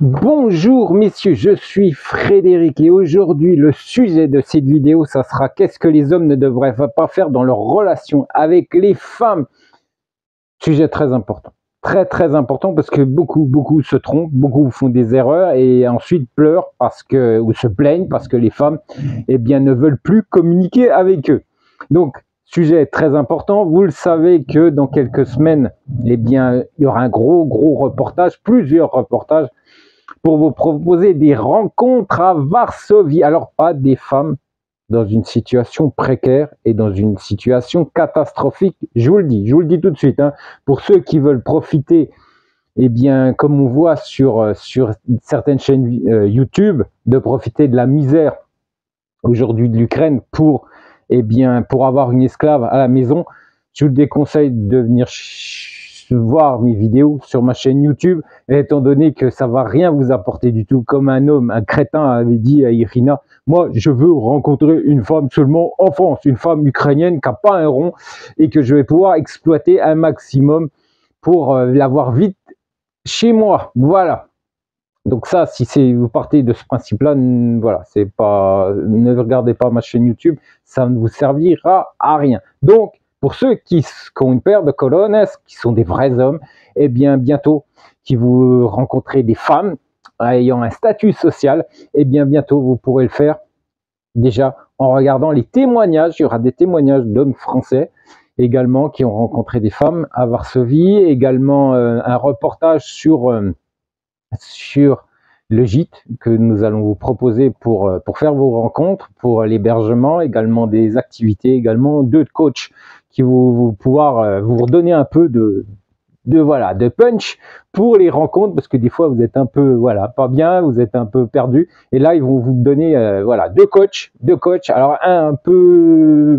Bonjour messieurs, je suis Frédéric et aujourd'hui le sujet de cette vidéo, ça sera qu'est-ce que les hommes ne devraient pas faire dans leur relation avec les femmes. Sujet très important, très important parce que beaucoup se trompent, beaucoup font des erreurs et ensuite pleurent parce que ou se plaignent parce que les femmes ne veulent plus communiquer avec eux. Donc sujet très important, vous le savez que dans quelques semaines, il y aura un gros reportage, plusieurs reportages pour vous proposer des rencontres à Varsovie. Alors, pas des femmes dans une situation précaire et dans une situation catastrophique, je vous le dis tout de suite. Pour ceux qui veulent profiter, comme on voit sur certaines chaînes YouTube, de profiter de la misère aujourd'hui de l'Ukraine pour avoir une esclave à la maison, je vous déconseille de venir voir mes vidéos sur ma chaîne YouTube, étant donné que ça va rien vous apporter du tout. Comme un crétin avait dit à Irina, moi je veux rencontrer une femme seulement en France, une femme ukrainienne qui n'a pas un rond et que je vais pouvoir exploiter un maximum pour l'avoir vite chez moi. Voilà. Donc ça, si vous partez de ce principe-là, voilà, ne regardez pas ma chaîne YouTube, ça ne vous servira à rien. Donc, pour ceux qui ont une paire de colonnes, qui sont des vrais hommes, bientôt, qui vous rencontrez des femmes ayant un statut social, bientôt vous pourrez le faire déjà en regardant les témoignages. Il y aura des témoignages d'hommes français également qui ont rencontré des femmes à Varsovie, également un reportage sur le gîte que nous allons vous proposer pour faire vos rencontres, pour l'hébergement, également des activités, également 2 coachs qui vont pouvoir vous redonner un peu de punch pour les rencontres, parce que des fois vous êtes un peu pas bien, vous êtes un peu perdu, et là ils vont vous donner 2 coachs, alors il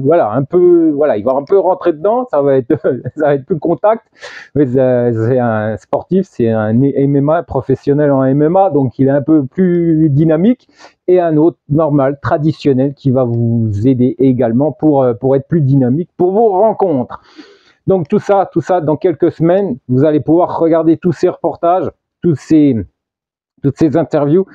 va un peu rentrer dedans, ça va être plus contact, mais c'est un sportif, c'est un MMA, professionnel en MMA, donc il est un peu plus dynamique, et un autre normal, traditionnel, qui va vous aider également pour être plus dynamique pour vos rencontres. Donc tout ça, dans quelques semaines, vous allez pouvoir regarder tous ces reportages, toutes ces interviews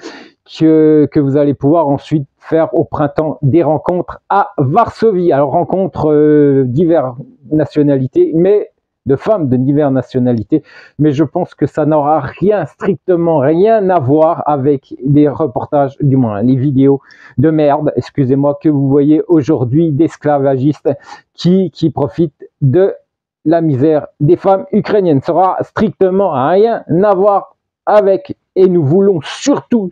que vous allez pouvoir ensuite faire au printemps des rencontres à Varsovie. Alors rencontres diverses nationalités, mais de femmes de diverses nationalités, mais je pense que ça n'aura strictement rien à voir avec les reportages, du moins les vidéos de merde, excusez-moi, que vous voyez aujourd'hui d'esclavagistes qui profitent de la misère des femmes ukrainiennes. Ça aura strictement rien à voir avec, et nous voulons surtout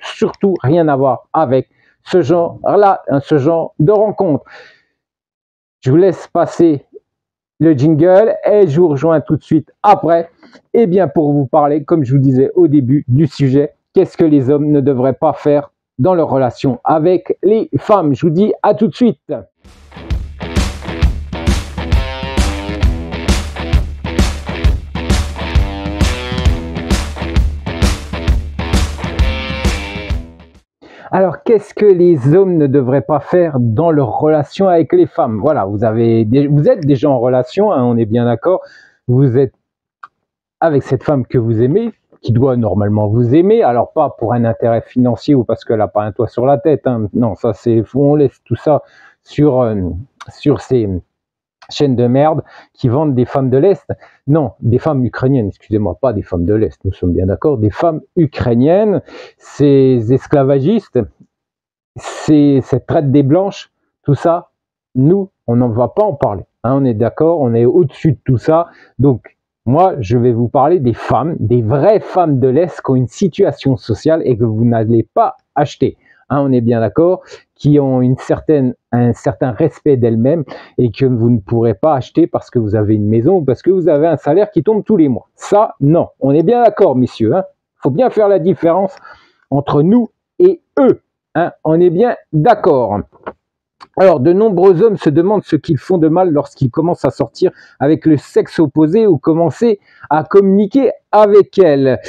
rien avoir avec ce genre-là, ce genre de rencontre. Je vous laisse passer le jingle et je vous rejoins tout de suite après, pour vous parler, comme je vous disais au début du sujet, qu'est-ce que les hommes ne devraient pas faire dans leur relation avec les femmes. Je vous dis à tout de suite. Alors, qu'est-ce que les hommes ne devraient pas faire dans leur relation avec les femmes? Voilà, vous êtes déjà en relation, on est bien d'accord. Vous êtes avec cette femme que vous aimez, qui doit normalement vous aimer. Alors, pas pour un intérêt financier ou parce qu'elle n'a pas un toit sur la tête. Non, ça c'est fou. On laisse tout ça sur ces chaînes de merde qui vendent des femmes de l'Est. Non, des femmes ukrainiennes, excusez-moi, pas des femmes de l'Est, nous sommes bien d'accord, des femmes ukrainiennes, ces esclavagistes, cette traite des blanches, tout ça, nous, on n'en va pas en parler. On est d'accord, on est au-dessus de tout ça. Donc, moi, je vais vous parler des femmes, des vraies femmes de l'Est qui ont une situation sociale et que vous n'allez pas acheter. On est bien d'accord, qui ont un certain respect d'elles-mêmes et que vous ne pourrez pas acheter parce que vous avez une maison ou parce que vous avez un salaire qui tombe tous les mois. Ça, non. On est bien d'accord, messieurs. Faut bien faire la différence entre nous et eux. On est bien d'accord. Alors, de nombreux hommes se demandent ce qu'ils font de mal lorsqu'ils commencent à sortir avec le sexe opposé ou commencer à communiquer avec elles.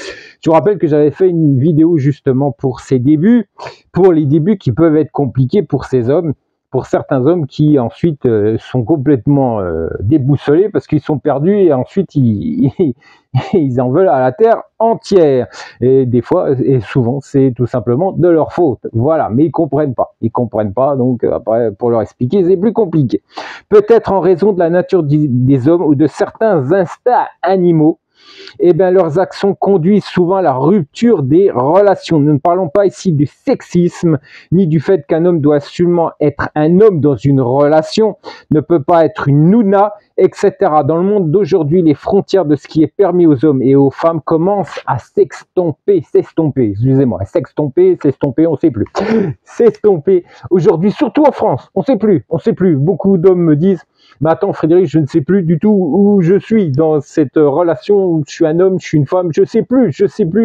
Je vous rappelle que j'avais fait une vidéo justement pour ces débuts, pour les débuts qui peuvent être compliqués pour ces hommes pour certains hommes qui ensuite sont complètement déboussolés parce qu'ils sont perdus et ensuite ils en veulent à la terre entière. Et des fois, et souvent, c'est tout simplement de leur faute. Voilà, mais ils comprennent pas, donc après, pour leur expliquer, c'est plus compliqué. Peut-être en raison de la nature des hommes ou de certains instincts animaux, eh bien, leurs actions conduisent souvent à la rupture des relations. Nous ne parlons pas ici du sexisme, ni du fait qu'un homme doit absolument être un homme dans une relation, ne peut pas être une nouna, etc. Dans le monde d'aujourd'hui, les frontières de ce qui est permis aux hommes et aux femmes commencent à s'estomper, on ne sait plus. S'estomper. Aujourd'hui, surtout en France, on ne sait plus. Beaucoup d'hommes me disent, mais attends Frédéric, je ne sais plus du tout où je suis dans cette relation où je suis un homme, je suis une femme, je sais plus,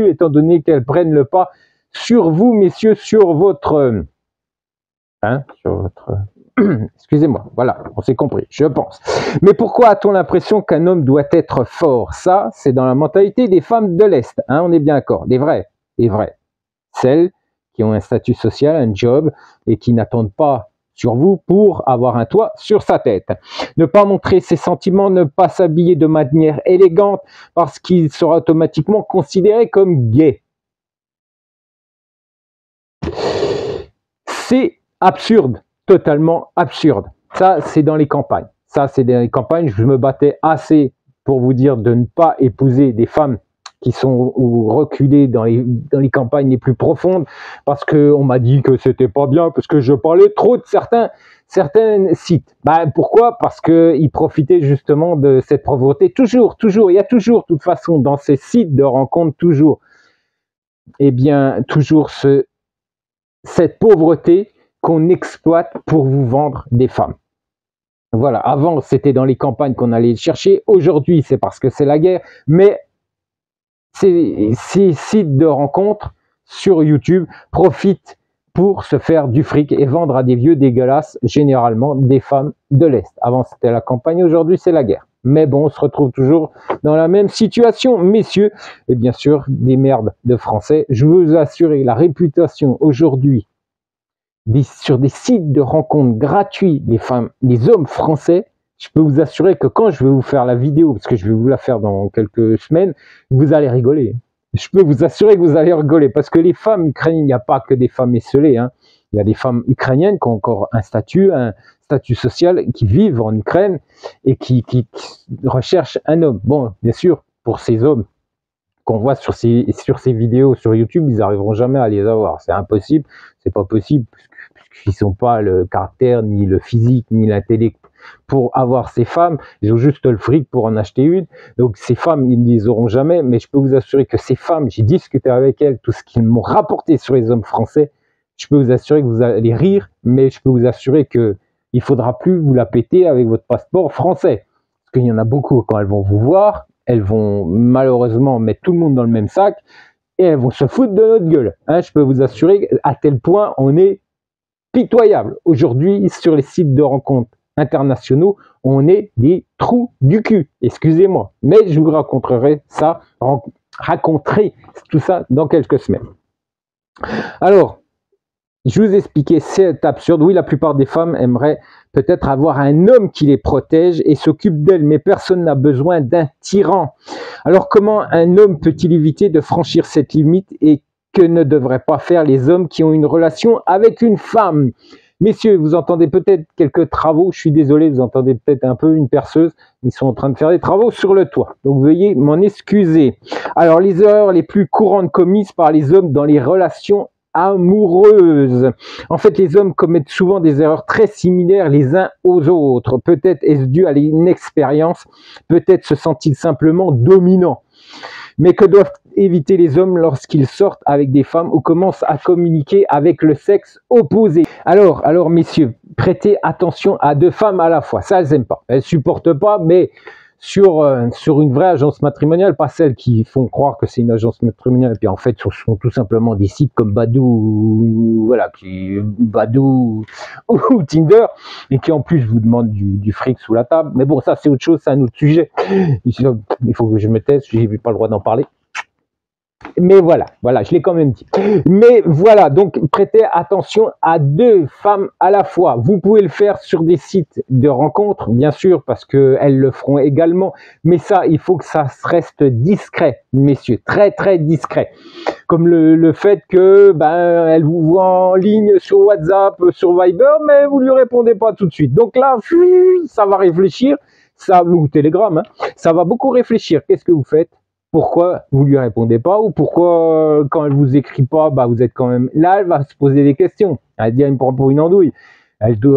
étant donné qu'elles prennent le pas sur vous, messieurs, sur votre... Excusez-moi, voilà, on s'est compris, je pense. Mais pourquoi a-t-on l'impression qu'un homme doit être fort? Ça, c'est dans la mentalité des femmes de l'Est, hein, on est bien d'accord, des vraies. Celles qui ont un statut social, un job, et qui n'attendent pas sur vous pour avoir un toit sur sa tête. Ne pas montrer ses sentiments, ne pas s'habiller de manière élégante, parce qu'il sera automatiquement considéré comme gay. C'est absurde. Totalement absurde. Ça, c'est dans les campagnes. Je me battais assez pour vous dire de ne pas épouser des femmes qui sont reculées dans les campagnes les plus profondes, parce qu'on m'a dit que c'était pas bien, parce que je parlais trop de certains sites. Pourquoi? Parce qu'ils profitaient justement de cette pauvreté. Toujours, il y a toujours, de toute façon, dans ces sites de rencontres, toujours cette pauvreté qu'on exploite pour vous vendre des femmes. Voilà, avant c'était dans les campagnes qu'on allait chercher, aujourd'hui c'est parce que c'est la guerre, mais ces sites de rencontres sur YouTube profitent pour se faire du fric et vendre à des vieux dégueulasses, généralement des femmes de l'Est. Avant c'était la campagne, aujourd'hui c'est la guerre. Mais bon, on se retrouve toujours dans la même situation, messieurs, et bien sûr des merdes de Français. Je vous assure, la réputation aujourd'hui sur des sites de rencontres gratuits, les hommes français, je peux vous assurer que quand je vais vous faire la vidéo, parce que je vais vous la faire dans quelques semaines, vous allez rigoler. Je peux vous assurer que vous allez rigoler, parce que les femmes ukrainiennes, il n'y a pas que des femmes esselées, hein. Il y a des femmes ukrainiennes qui ont encore un statut social, qui vivent en Ukraine et qui recherchent un homme. Bon, bien sûr, pour ces hommes qu'on voit sur ces vidéos sur YouTube, ils n'arriveront jamais à les avoir. C'est impossible, c'est pas possible, puisqu'ils n'ont pas le caractère, ni le physique, ni l'intellect pour avoir ces femmes. Ils ont juste le fric pour en acheter une. Donc ces femmes, ils ne les auront jamais. Mais je peux vous assurer que ces femmes, j'ai discuté avec elles, tout ce qu'ils m'ont rapporté sur les hommes français, je peux vous assurer que vous allez rire, mais je peux vous assurer que il ne faudra plus vous la péter avec votre passeport français. Parce qu'il y en a beaucoup, quand elles vont vous voir, elles vont malheureusement mettre tout le monde dans le même sac et elles vont se foutre de notre gueule. Hein, je peux vous assurer à tel point on est pitoyable. Aujourd'hui, sur les sites de rencontres internationaux, on est des trous du cul. Excusez-moi. Mais je vous raconterai tout ça dans quelques semaines. Alors, je vous expliquais, c'est absurde. Oui, la plupart des femmes aimeraient peut-être avoir un homme qui les protège et s'occupe d'elles, mais personne n'a besoin d'un tyran. Alors, comment un homme peut-il éviter de franchir cette limite, et que ne devraient pas faire les hommes qui ont une relation avec une femme? Messieurs, vous entendez peut-être quelques travaux, je suis désolé, vous entendez peut-être un peu une perceuse, ils sont en train de faire des travaux sur le toit, donc veuillez m'en excuser. Alors, les erreurs les plus courantes commises par les hommes dans les relations amoureuses. En fait, les hommes commettent souvent des erreurs très similaires les uns aux autres. Peut-être est-ce dû à l'inexpérience, peut-être se sentent-ils simplement dominants. Mais que doivent éviter les hommes lorsqu'ils sortent avec des femmes ou commencent à communiquer avec le sexe opposé? Alors messieurs, prêtez attention à deux femmes à la fois. Ça, elles n'aiment pas. Elles ne supportent pas, mais sur une vraie agence matrimoniale, pas celles qui font croire que c'est une agence matrimoniale, et puis en fait, ce sont tout simplement des sites comme Badoo, voilà, Badoo ou Tinder, et qui en plus vous demandent du fric sous la table. Mais bon, ça c'est autre chose, c'est un autre sujet. Il faut que je me taise, j'ai pas le droit d'en parler. Mais voilà, je l'ai quand même dit. Mais voilà, donc prêtez attention à 2 femmes à la fois. Vous pouvez le faire sur des sites de rencontres, bien sûr, parce qu'elles le feront également. Mais ça, il faut que ça reste discret, messieurs, très très discret. Comme le fait que elle vous voit en ligne sur WhatsApp, sur Viber, mais vous lui répondez pas tout de suite. Donc là, ça va réfléchir, ça ou Telegram, hein, ça va beaucoup réfléchir. Qu'est-ce que vous faites? Pourquoi vous lui répondez pas, ou pourquoi quand elle vous écrit pas, vous êtes quand même là, elle va se poser des questions. Elle va dire il me prend pour une andouille.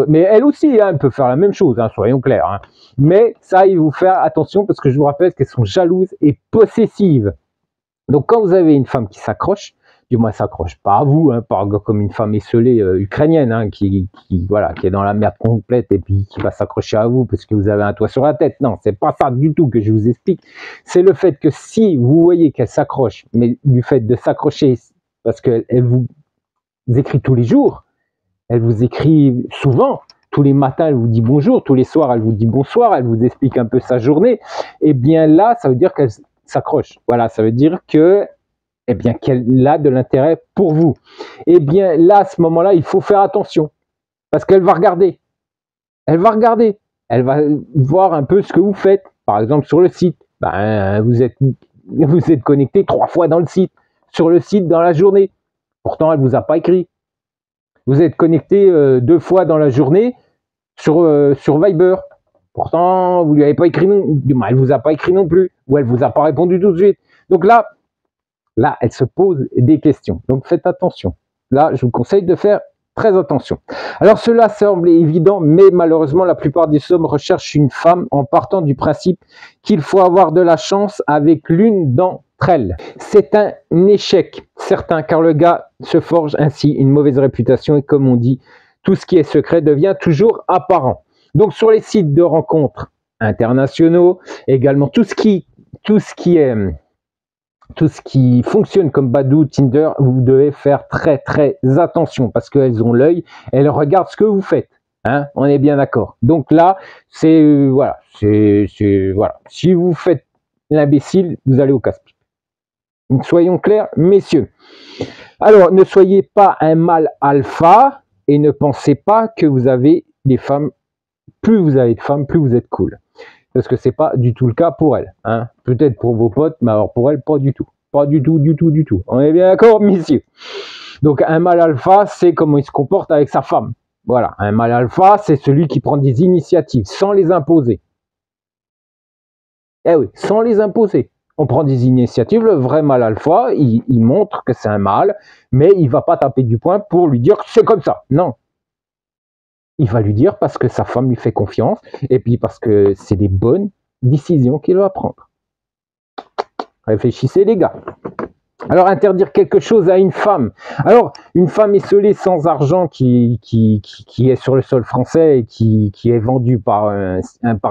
Mais elle aussi, hein, elle peut faire la même chose, hein, soyons clairs. Hein. Mais ça, il faut faire attention parce que je vous rappelle qu'elles sont jalouses et possessives. Donc quand vous avez une femme qui s'accroche, du moins s'accroche pas à vous, hein, pas comme une femme esselée ukrainienne, hein, qui est dans la merde complète et puis qui va s'accrocher à vous parce que vous avez un toit sur la tête. Non, c'est pas ça du tout que je vous explique. C'est le fait que si vous voyez qu'elle s'accroche, mais du fait de s'accrocher parce qu'elle vous écrit tous les jours, elle vous écrit souvent, tous les matins elle vous dit bonjour, tous les soirs elle vous dit bonsoir, elle vous explique un peu sa journée, et bien là ça veut dire qu'elle s'accroche. Voilà, ça veut dire que qu'elle a de l'intérêt pour vous. Et bien là, à ce moment-là, il faut faire attention. Parce qu'elle va regarder. Elle va regarder. Elle va voir un peu ce que vous faites. Par exemple, sur le site. Vous êtes connecté 3 fois dans le site. Sur le site, dans la journée. Pourtant, elle ne vous a pas écrit. Vous êtes connecté 2 fois dans la journée sur Viber. Pourtant, vous ne lui avez pas écrit non. Elle ne vous a pas écrit non plus. Ou elle ne vous a pas répondu tout de suite. Donc là, elle se pose des questions. Donc faites attention. Là, je vous conseille de faire très attention. Alors cela semble évident, mais malheureusement, la plupart des hommes recherchent une femme en partant du principe qu'il faut avoir de la chance avec l'une d'entre elles. C'est un échec certain, car le gars se forge ainsi une mauvaise réputation et comme on dit, tout ce qui est secret devient toujours apparent. Donc sur les sites de rencontres internationaux, également tout ce qui fonctionne comme Badoo, Tinder, vous devez faire très très attention parce qu'elles ont l'œil, elles regardent ce que vous faites. Hein, on est bien d'accord. Donc là, c'est voilà. Si vous faites l'imbécile, vous allez au casse-pipe. Soyons clairs, messieurs. Alors, ne soyez pas un mâle alpha et ne pensez pas que vous avez des femmes. Plus vous avez de femmes, plus vous êtes cool. Parce que c'est pas du tout le cas pour elle. Hein. Peut-être pour vos potes, mais alors pour elle, pas du tout. Pas du tout, du tout, du tout. On est bien d'accord, messieurs? Donc un mâle alpha, c'est comment il se comporte avec sa femme. Voilà, un mâle alpha, c'est celui qui prend des initiatives sans les imposer. Eh oui, sans les imposer. On prend des initiatives, le vrai mâle alpha, il montre que c'est un mâle, mais il va pas taper du poing pour lui dire que c'est comme ça. Non. Il va lui dire parce que sa femme lui fait confiance et puis parce que c'est des bonnes décisions qu'il va prendre. Réfléchissez les gars. Alors interdire quelque chose à une femme. Alors une femme esselée sans argent qui est sur le sol français et qui est vendue par un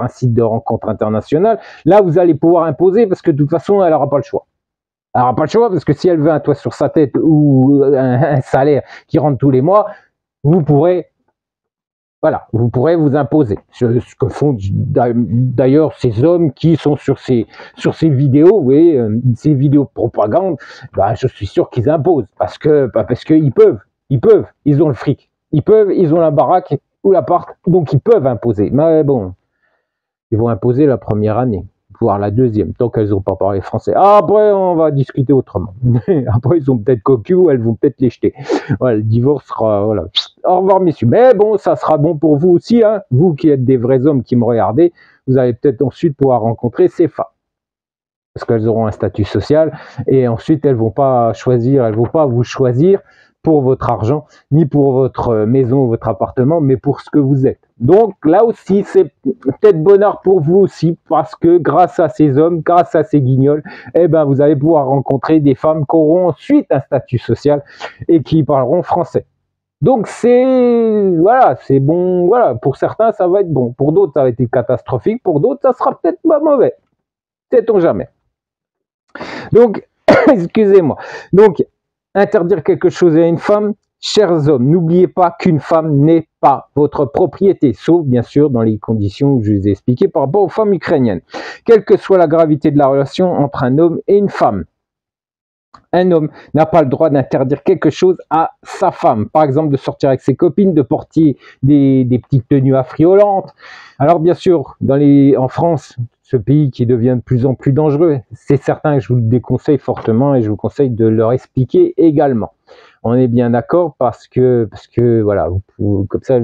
site de rencontre international, là vous allez pouvoir imposer parce que de toute façon elle n'aura pas le choix. Elle n'aura pas le choix parce que si elle veut un toit sur sa tête ou un salaire qui rentre tous les mois, vous pourrez vous imposer. Ce que font d'ailleurs ces hommes qui sont sur ces vidéos, vous voyez, ces vidéos de propagande, je suis sûr qu'ils imposent parce qu'ils peuvent, ils ont le fric, ils ont la baraque ou l'appart, donc ils peuvent imposer. Mais bon, ils vont imposer la première année, voire la deuxième, tant qu'elles n'ont pas parlé français. Après, on va discuter autrement. Après, ils ont peut-être cocu ou elles vont peut-être les jeter. Voilà, le divorce sera... Voilà. Au revoir, messieurs. Mais bon, ça sera bon pour vous aussi. Hein. Vous qui êtes des vrais hommes qui me regardez, vous allez peut-être ensuite pouvoir rencontrer ces femmes. Parce qu'elles auront un statut social. Et ensuite, elles ne vont pas vous choisir pour votre argent, ni pour votre maison ou votre appartement, mais pour ce que vous êtes. Donc là aussi, c'est peut-être bonheur pour vous aussi, parce que grâce à ces hommes, grâce à ces guignols, vous allez pouvoir rencontrer des femmes qui auront ensuite un statut social et qui parleront français. Donc c'est bon, voilà, pour certains ça va être bon, pour d'autres ça va être catastrophique, pour d'autres ça sera peut-être pas mauvais, sait-on jamais. Donc, excusez-moi, donc interdire quelque chose à une femme, chers hommes, n'oubliez pas qu'une femme n'est pas votre propriété, sauf bien sûr dans les conditions que je vous ai expliquées par rapport aux femmes ukrainiennes. Quelle que soit la gravité de la relation entre un homme et une femme, Un homme n'a pas le droit d'interdire quelque chose à sa femme. Par exemple, de sortir avec ses copines, de porter des petites tenues affriolantes. Alors bien sûr, en France, ce pays qui devient de plus en plus dangereux, c'est certain que je vous le déconseille fortement et je vous conseille de leur expliquer également. On est bien d'accord parce que voilà, comme ça,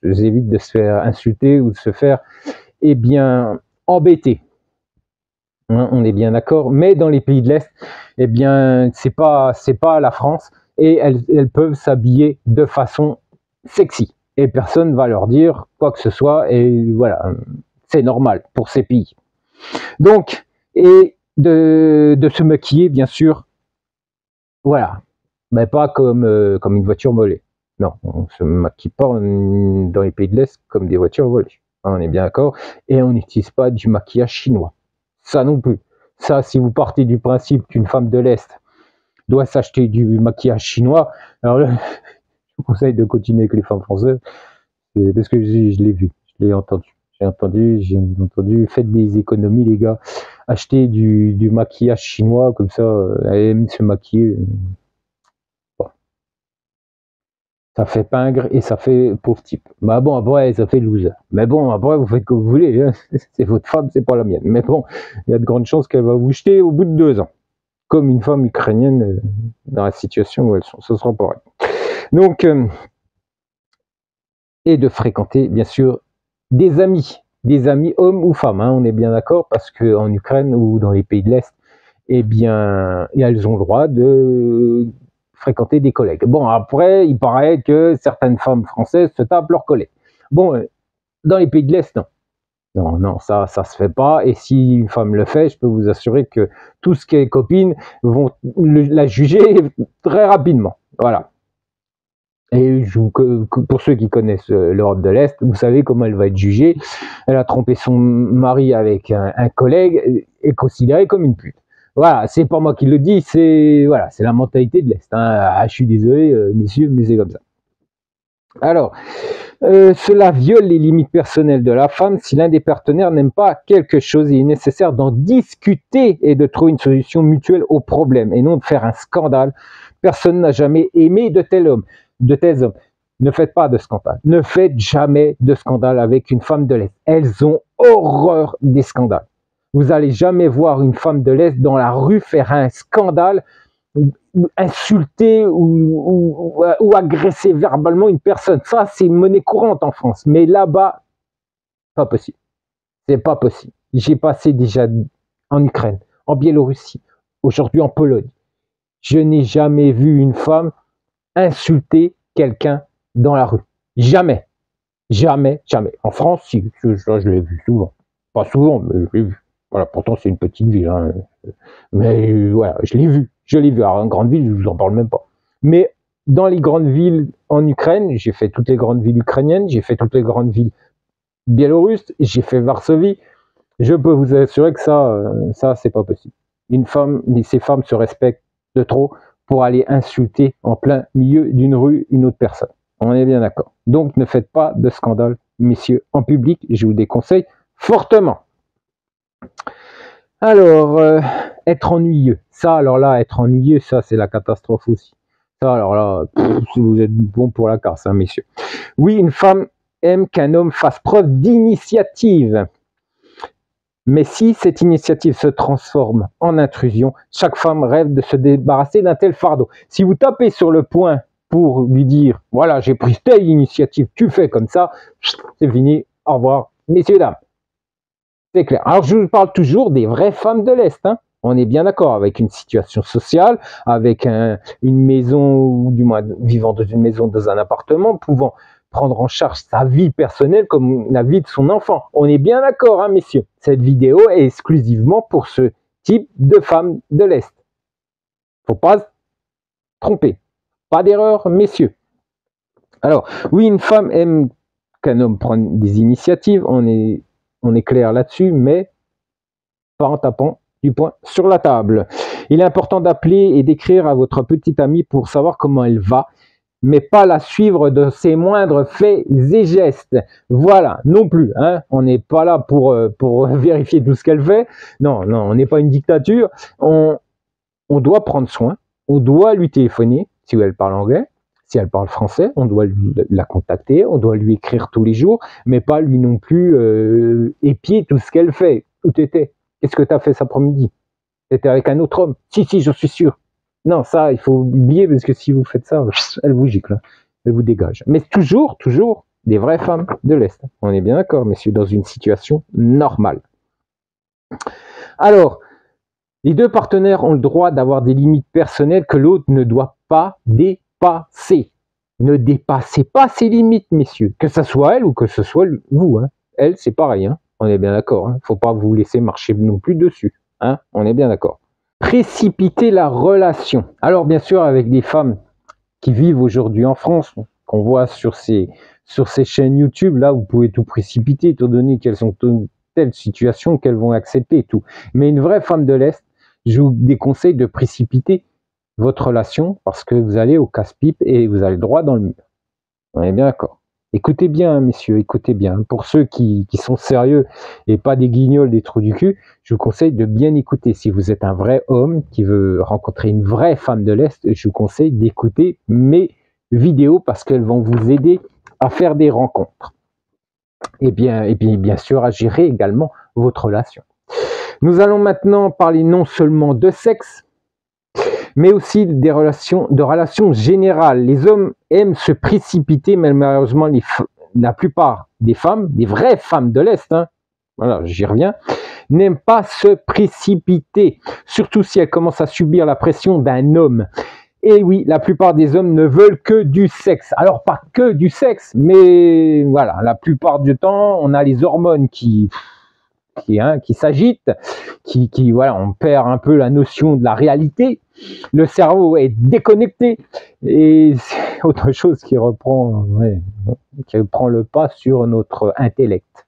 je évite de se faire insulter ou de se faire, eh bien, embêter. On est bien d'accord, mais dans les pays de l'Est, eh bien, c'est pas la France, et elles peuvent s'habiller de façon sexy, et personne va leur dire quoi que ce soit, et voilà, c'est normal pour ces pays. Donc, et de se maquiller, bien sûr, voilà, mais pas comme une voiture volée. Non, on se maquille pas dans les pays de l'Est comme des voitures volées. On est bien d'accord, et on n'utilise pas du maquillage chinois. Ça non plus. Ça, si vous partez du principe qu'une femme de l'Est doit s'acheter du maquillage chinois, alors là, je vous conseille de continuer avec les femmes françaises, parce que je l'ai vu, je l'ai entendu. J'ai entendu, faites des économies les gars, achetez du maquillage chinois, comme ça, elle aime se maquiller. Bon. Ça fait pingre et ça fait pauvre type. Bah bon, après, ça fait loser. Mais bon, après, vous faites comme vous voulez. Hein. C'est votre femme, c'est pas la mienne. Mais bon, il y a de grandes chances qu'elle va vous jeter au bout de 2 ans. Comme une femme ukrainienne dans la situation où elles sont. Ce sera pareil. Donc, et de fréquenter, bien sûr, des amis hommes ou femmes. Hein, on est bien d'accord, parce qu'en Ukraine ou dans les pays de l'Est, eh bien, elles ont le droit de fréquenter des collègues. Bon, après, il paraît que certaines femmes françaises se tapent leurs collègues. Bon, dans les pays de l'Est, non. Non, ça se fait pas. Et si une femme le fait, je peux vous assurer que tout ce qui est copines vont la juger très rapidement. Voilà. Et pour ceux qui connaissent l'Europe de l'Est, vous savez comment elle va être jugée. Elle a trompé son mari avec un collègue et considérée comme une pute. Voilà, c'est pas moi qui le dis, c'est la mentalité de l'Est. Hein. Ah, je suis désolé, messieurs, mais c'est comme ça. Alors, cela viole les limites personnelles de la femme. Si l'un des partenaires n'aime pas quelque chose, il est nécessaire d'en discuter et de trouver une solution mutuelle au problème, et non de faire un scandale. Personne n'a jamais aimé de tels hommes. Ne faites pas de scandale. Ne faites jamais de scandale avec une femme de l'Est. Elles ont horreur des scandales. Vous n'allez jamais voir une femme de l'Est dans la rue faire un scandale, insulter ou agresser verbalement une personne. Ça, c'est monnaie courante en France. Mais là-bas, pas possible. C'est pas possible. J'ai passé déjà en Ukraine, en Biélorussie, aujourd'hui en Pologne. Je n'ai jamais vu une femme insulter quelqu'un dans la rue. Jamais. Jamais, jamais. En France, si, je l'ai vu souvent. Pas souvent, mais je l'ai vu. Voilà, pourtant c'est une petite ville. Hein. Mais voilà, je l'ai vu. Alors en grande ville, je vous en parle même pas. Mais dans les grandes villes en Ukraine, j'ai fait toutes les grandes villes ukrainiennes, j'ai fait toutes les grandes villes biélorusses, j'ai fait Varsovie. Je peux vous assurer que ça c'est pas possible. Ces femmes se respectent de trop pour aller insulter en plein milieu d'une rue une autre personne. On est bien d'accord. Donc ne faites pas de scandale, messieurs, en public. Je vous déconseille fortement. Alors, être ennuyeux. Ça, alors là, être ennuyeux, ça, c'est la catastrophe aussi. Ça, alors là, vous êtes bon pour la casse, hein, messieurs. Oui, une femme aime qu'un homme fasse preuve d'initiative. Mais si cette initiative se transforme en intrusion, chaque femme rêve de se débarrasser d'un tel fardeau. Si vous tapez sur le poing pour lui dire « Voilà, j'ai pris telle initiative, tu fais comme ça », c'est fini, au revoir, messieurs, dames. C'est clair. Alors, je vous parle toujours des vraies femmes de l'Est. Hein. On est bien d'accord, avec une situation sociale, avec une maison, ou du moins vivant dans une maison, dans un appartement, pouvant prendre en charge sa vie personnelle comme la vie de son enfant. On est bien d'accord, hein, messieurs. Cette vidéo est exclusivement pour ce type de femmes de l'Est. Faut pas se tromper. Pas d'erreur, messieurs. Alors, oui, une femme aime qu'un homme prenne des initiatives, on est clair là-dessus, mais pas en tapant du poing sur la table. Il est important d'appeler et d'écrire à votre petite amie pour savoir comment elle va, mais pas la suivre de ses moindres faits et gestes. Voilà, non plus. Hein. On n'est pas là pour vérifier tout ce qu'elle fait. Non, on n'est pas une dictature. on doit prendre soin, on doit lui téléphoner si elle parle anglais, si elle parle français, on doit la contacter, on doit lui écrire tous les jours, mais pas lui non plus épier tout ce qu'elle fait. Où t'étais? Qu'est-ce que tu as fait cet après-midi? T'étais avec un autre homme? Si, je suis sûr. Non, ça, il faut oublier, parce que si vous faites ça, elle vous gicle, elle vous dégage. Mais toujours des vraies femmes de l'Est. On est bien d'accord, messieurs, dans une situation normale. Alors, les deux partenaires ont le droit d'avoir des limites personnelles que l'autre ne doit pas dépasser. Ne dépassez pas ces limites, messieurs. Que ce soit elle ou que ce soit vous. Hein. Elle, c'est pareil. Hein. On est bien d'accord. Il ne faut pas vous laisser marcher non plus dessus. Hein. On est bien d'accord. Précipiter la relation. Alors, bien sûr, avec des femmes qui vivent aujourd'hui en France, qu'on voit sur ces chaînes YouTube, là, vous pouvez tout précipiter, étant donné qu'elles sont dans telle situation qu'elles vont accepter tout. Mais une vraie femme de l'Est, je vous déconseille de précipiter votre relation parce que vous allez au casse-pipe et vous allez droit dans le mur. On est bien d'accord. Écoutez bien, messieurs, écoutez bien. Pour ceux qui sont sérieux et pas des guignols, des trous du cul, je vous conseille de bien écouter. Si vous êtes un vrai homme qui veut rencontrer une vraie femme de l'Est, je vous conseille d'écouter mes vidéos parce qu'elles vont vous aider à faire des rencontres. Et bien sûr, à gérer également votre relation. Nous allons maintenant parler non seulement de sexe, mais aussi de relations générales. Les hommes aiment se précipiter, mais malheureusement, la plupart des femmes, des vraies femmes de l'Est, hein, voilà, j'y reviens, n'aiment pas se précipiter, surtout si elles commencent à subir la pression d'un homme. Et oui, la plupart des hommes ne veulent que du sexe. Alors, pas que du sexe, mais voilà, la plupart du temps, on a les hormones qui s'agitent, voilà, on perd un peu la notion de la réalité. Le cerveau est déconnecté et c'est autre chose qui reprend le pas sur notre intellect.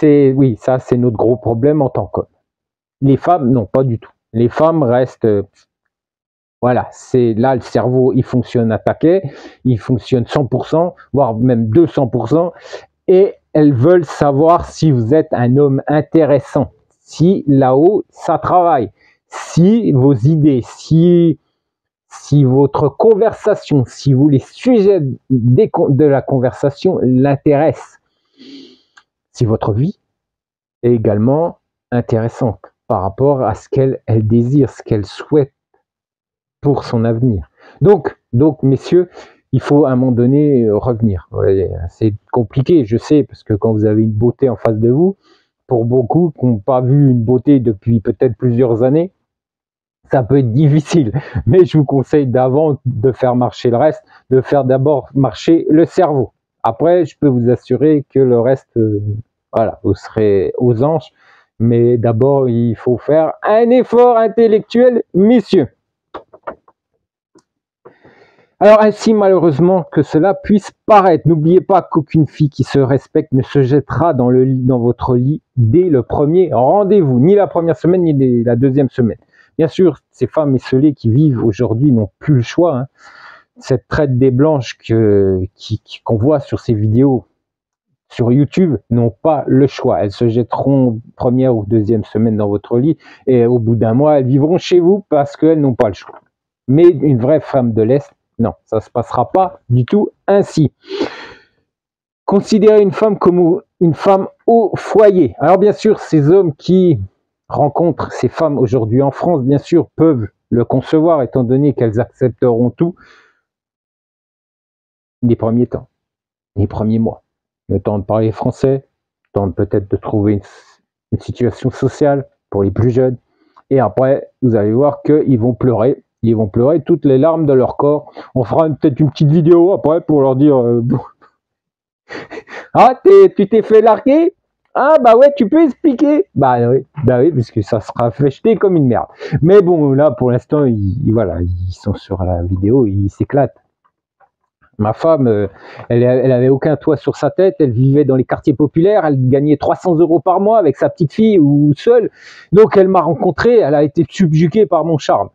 Oui, ça c'est notre gros problème en tant qu'homme. Les femmes, non, pas du tout. Les femmes restent, voilà, c'est là le cerveau, il fonctionne à taquet, il fonctionne 100%, voire même 200%, et elles veulent savoir si vous êtes un homme intéressant, si là-haut ça travaille, si vos idées, si votre conversation, si les sujets de la conversation l'intéressent, si votre vie est également intéressante par rapport à ce qu'elle désire, ce qu'elle souhaite pour son avenir. Donc, messieurs, il faut à un moment donné revenir. Ouais, c'est compliqué, je sais, parce que quand vous avez une beauté en face de vous, pour beaucoup qui n'ont pas vu une beauté depuis peut-être plusieurs années, ça peut être difficile. Mais je vous conseille d'avant de faire marcher le reste, de faire d'abord marcher le cerveau. Après, je peux vous assurer que le reste, voilà, vous serez aux anges. Mais d'abord, il faut faire un effort intellectuel, messieurs. Alors ainsi, malheureusement que cela puisse paraître, n'oubliez pas qu'aucune fille qui se respecte ne se jettera dans votre lit dès le premier rendez-vous, ni la première semaine, ni la deuxième semaine. Bien sûr, ces femmes esselées qui vivent aujourd'hui n'ont plus le choix. Hein. Cette traite des blanches qu'on voit sur ces vidéos sur YouTube n'ont pas le choix. Elles se jetteront première ou deuxième semaine dans votre lit et au bout d'un mois, elles vivront chez vous parce qu'elles n'ont pas le choix. Mais une vraie femme de l'Est, non, ça ne se passera pas du tout ainsi. Considérez une femme comme une femme au foyer. Alors bien sûr, ces hommes qui rencontrent ces femmes aujourd'hui en France, bien sûr, peuvent le concevoir, étant donné qu'elles accepteront tout les premiers temps, les premiers mois. Le temps de parler français, le temps peut-être de trouver une situation sociale pour les plus jeunes. Et après, vous allez voir qu'ils vont pleurer. Ils vont pleurer toutes les larmes de leur corps. On fera peut-être une petite vidéo après pour leur dire ah, tu t'es fait larguer? Ah bah ouais, tu peux expliquer? Bah oui, parce que ça sera fait jeter comme une merde. Mais bon, là pour l'instant, voilà, ils sont sur la vidéo, ils s'éclatent. Ma femme, elle avait aucun toit sur sa tête, elle vivait dans les quartiers populaires, elle gagnait 300 € par mois avec sa petite fille ou seule. Donc elle m'a rencontré, elle a été subjuguée par mon charme.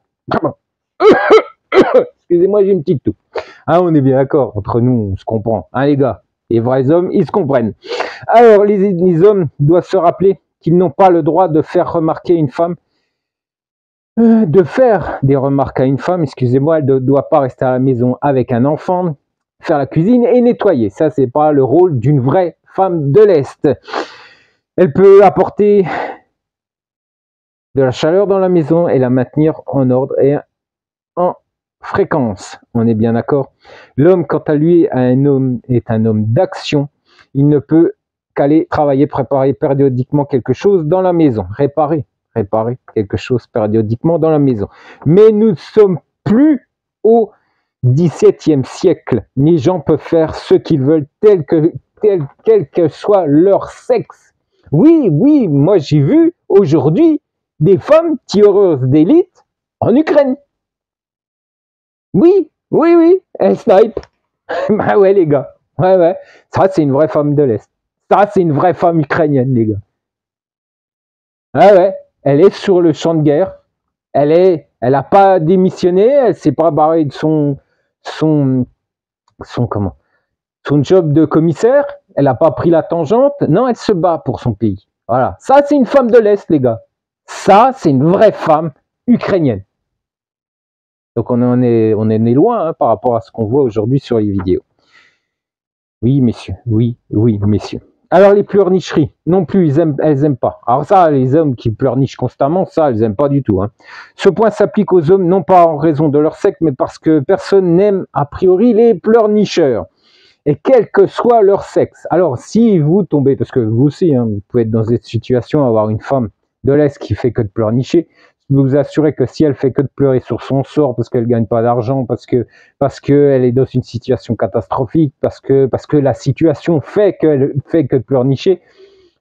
Excusez-moi, j'ai une petite toux. Hein, on est bien d'accord, entre nous, on se comprend. Hein les gars, les vrais hommes, ils se comprennent. Alors, les hommes doivent se rappeler qu'ils n'ont pas le droit de faire remarquer une femme de faire des remarques à une femme, excusez-moi, elle ne doit pas rester à la maison avec un enfant, faire la cuisine et nettoyer. Ça, c'est pas le rôle d'une vraie femme de l'Est. Elle peut apporter de la chaleur dans la maison et la maintenir en ordre et en fréquence. On est bien d'accord. L'homme, quant à lui, est un homme d'action. Il ne peut qu'aller travailler, préparer périodiquement quelque chose dans la maison, réparer quelque chose périodiquement dans la maison. Mais nous ne sommes plus au XVIIe siècle. Les gens peuvent faire ce qu'ils veulent, quel que soit leur sexe. Oui, moi j'ai vu aujourd'hui des femmes tireuses d'élite en Ukraine. Oui, elle snipe. Bah ouais les gars, ouais. Ça c'est une vraie femme de l'Est. Ça c'est une vraie femme ukrainienne les gars. Ah ouais, elle est sur le champ de guerre. Elle a pas démissionné, elle s'est pas barrée de son job de commissaire. Elle a pas pris la tangente. Non, elle se bat pour son pays. Voilà. Ça c'est une femme de l'Est les gars. Ça c'est une vraie femme ukrainienne. Donc on est loin par rapport à ce qu'on voit aujourd'hui sur les vidéos. Oui, messieurs. Oui, messieurs. Alors les pleurnicheries, non plus, elles aiment pas. Alors ça, les hommes qui pleurnichent constamment, ça, elles aiment pas du tout. Ce point s'applique aux hommes, non pas en raison de leur sexe, mais parce que personne n'aime a priori les pleurnicheurs. Et quel que soit leur sexe. Alors si vous tombez, parce que vous aussi, vous pouvez être dans cette situation, avoir une femme de l'Est qui fait que de pleurnicher, je peux vous assurer que si elle fait que de pleurer sur son sort parce qu'elle gagne pas d'argent, parce que elle est dans une situation catastrophique, parce que la situation fait que de pleurnicher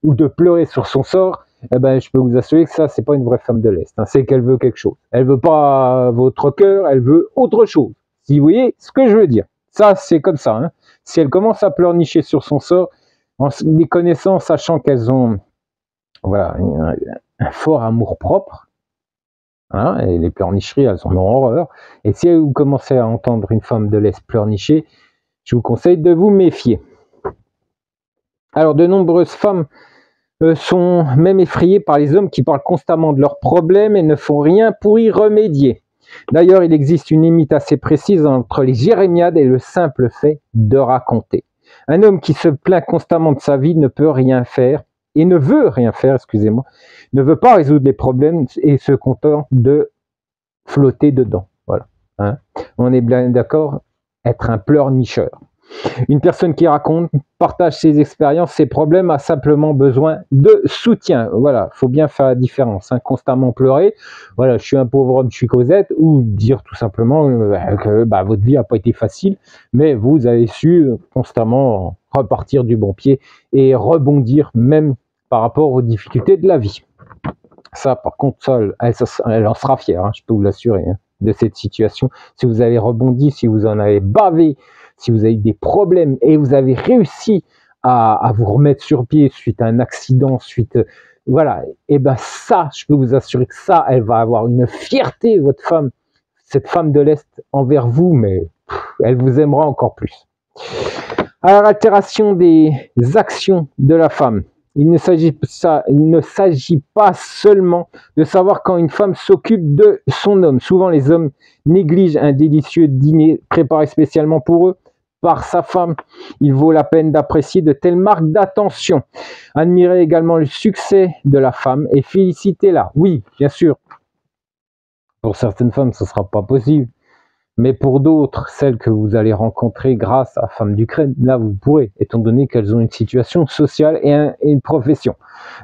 ou de pleurer sur son sort, eh ben je peux vous assurer que ça c'est pas une vraie femme de l'Est. C'est qu'elle veut quelque chose. Elle veut pas votre cœur, elle veut autre chose. Si vous voyez ce que je veux dire. Ça c'est comme ça. Si elle commence à pleurnicher sur son sort, en les connaissant, sachant qu'elles ont un fort amour-propre, et les pleurnicheries, elles en ont horreur. Et si vous commencez à entendre une femme de l'Est pleurnicher, je vous conseille de vous méfier. Alors, de nombreuses femmes sont même effrayées par les hommes qui parlent constamment de leurs problèmes et ne font rien pour y remédier. D'ailleurs, il existe une limite assez précise entre les jérémiades et le simple fait de raconter. Un homme qui se plaint constamment de sa vie ne peut rien faire, et ne veut rien faire, excusez-moi, ne veut pas résoudre les problèmes et se contente de flotter dedans. Voilà. On est bien d'accord, être un pleurnicheur. Une personne qui raconte, partage ses expériences, ses problèmes, a simplement besoin de soutien. Voilà, faut bien faire la différence. Constamment pleurer, voilà, je suis un pauvre homme, je suis Cosette, ou dire tout simplement que votre vie n'a pas été facile, mais vous avez su constamment repartir du bon pied et rebondir même par rapport aux difficultés de la vie. Ça, par contre, elle en sera fière, je peux vous l'assurer, de cette situation. Si vous avez rebondi, si vous en avez bavé, si vous avez eu des problèmes et vous avez réussi à vous remettre sur pied suite à un accident, voilà, et ça, je peux vous assurer que ça, elle va avoir une fierté, votre femme, cette femme de l'Est envers vous, mais elle vous aimera encore plus. Alors, altération des actions de la femme. Il ne s'agit pas seulement de savoir quand une femme s'occupe de son homme. Souvent, les hommes négligent un délicieux dîner préparé spécialement pour eux par sa femme. Il vaut la peine d'apprécier de telles marques d'attention. Admirez également le succès de la femme et félicitez-la. Oui, bien sûr. Pour certaines femmes, ce ne sera pas possible. Mais pour d'autres, celles que vous allez rencontrer grâce à Femmes d'Ukraine, là vous pourrez, étant donné qu'elles ont une situation sociale et une profession.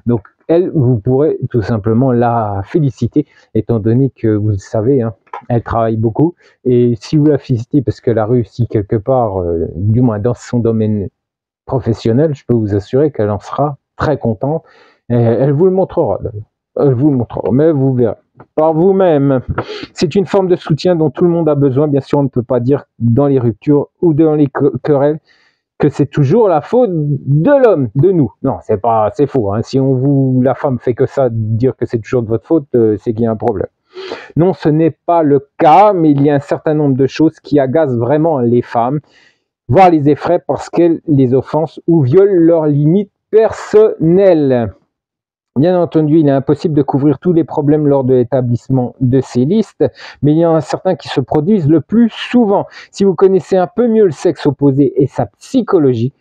Donc elles, vous pourrez tout simplement la féliciter, étant donné que vous le savez, elle travaille beaucoup. Et si vous la félicitez parce qu'elle a réussi quelque part, du moins dans son domaine professionnel, je peux vous assurer qu'elle en sera très contente. Et elle vous le montrera. Elle vous le montrera, mais vous verrez par vous-même. C'est une forme de soutien dont tout le monde a besoin. Bien sûr, on ne peut pas dire dans les ruptures ou dans les querelles que c'est toujours la faute de l'homme, de nous. Non, c'est faux. Si la femme fait que ça, dire que c'est toujours de votre faute, c'est qu'il y a un problème. Non, ce n'est pas le cas, mais il y a un certain nombre de choses qui agacent vraiment les femmes, voire les effraient parce qu'elles les offensent ou violent leurs limites personnelles. Bien entendu, il est impossible de couvrir tous les problèmes lors de l'établissement de ces listes, mais il y en a certains qui se produisent le plus souvent. Si vous connaissez un peu mieux le sexe opposé et sa psychologie,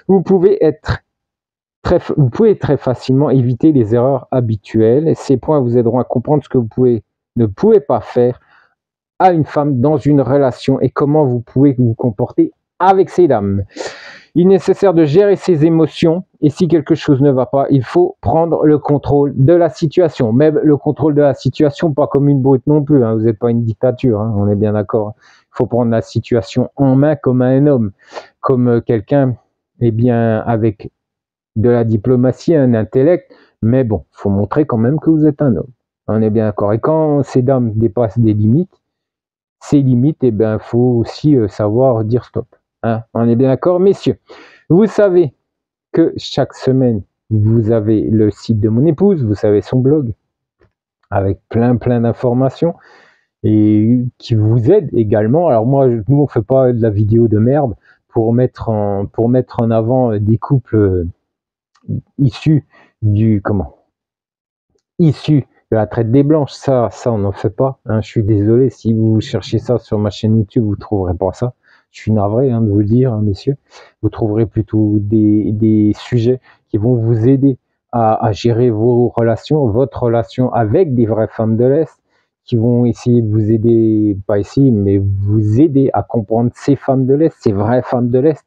vous pouvez très facilement éviter les erreurs habituelles. Ces points vous aideront à comprendre ce que ne pouvez pas faire à une femme dans une relation et comment vous pouvez vous comporter avec ces dames. Il est nécessaire de gérer ses émotions et si quelque chose ne va pas, il faut prendre le contrôle de la situation. Mais le contrôle de la situation, pas comme une brute non plus, hein. Vous n'êtes pas une dictature, hein, on est bien d'accord. Il faut prendre la situation en main comme un homme, comme quelqu'un avec de la diplomatie, un intellect. Mais bon, il faut montrer quand même que vous êtes un homme. On est bien d'accord. Et quand ces dames dépassent des limites, ces limites, faut aussi savoir dire stop. Hein, on est bien d'accord, messieurs. Vous savez que chaque semaine, vous avez le site de mon épouse, vous savez son blog, avec plein d'informations et qui vous aide également. Alors nous, on fait pas de la vidéo de merde pour mettre en avant des couples issus issus de la traite des blanches. Ça on n'en fait pas. Hein. Je suis désolé, si vous cherchez ça sur ma chaîne YouTube, vous trouverez pas ça. Je suis navré de vous le dire, hein, messieurs. Vous trouverez plutôt des sujets qui vont vous aider à gérer votre relation avec des vraies femmes de l'Est, qui vont essayer de vous aider, pas ici, mais vous aider à comprendre ces femmes de l'Est, ces vraies femmes de l'Est.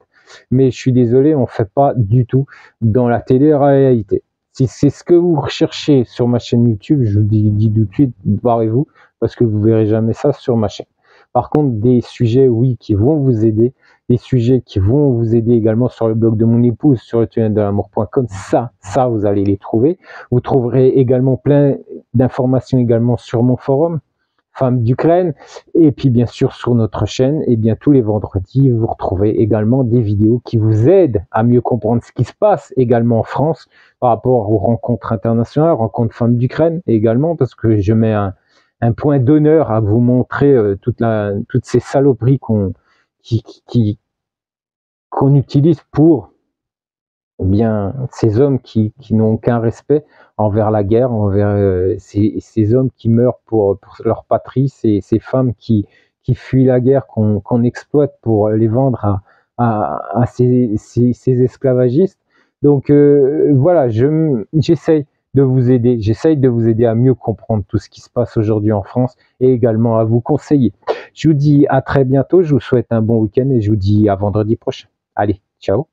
Mais je suis désolé, on ne fait pas du tout dans la télé-réalité. Si c'est ce que vous recherchez sur ma chaîne YouTube, je vous dis tout de suite, barrez-vous, parce que vous verrez jamais ça sur ma chaîne. Par contre, des sujets, oui, qui vont vous aider, des sujets qui vont vous aider également sur le blog de mon épouse, sur le tunneldel'amour.com, ça, vous allez les trouver. Vous trouverez également plein d'informations également sur mon forum, Femmes d'Ukraine, et puis bien sûr sur notre chaîne, et bien tous les vendredis, vous retrouvez également des vidéos qui vous aident à mieux comprendre ce qui se passe également en France par rapport aux rencontres internationales, rencontres Femmes d'Ukraine également, parce que je mets un point d'honneur à vous montrer toutes ces saloperies qu'on utilise pour ces hommes qui n'ont aucun respect envers la guerre, envers ces hommes qui meurent pour leur patrie, ces femmes qui fuient la guerre, qu'on exploite pour les vendre à ces esclavagistes. Donc voilà, j'essaye de vous aider à mieux comprendre tout ce qui se passe aujourd'hui en France et également à vous conseiller. Je vous dis à très bientôt, je vous souhaite un bon week-end et je vous dis à vendredi prochain. Allez, ciao.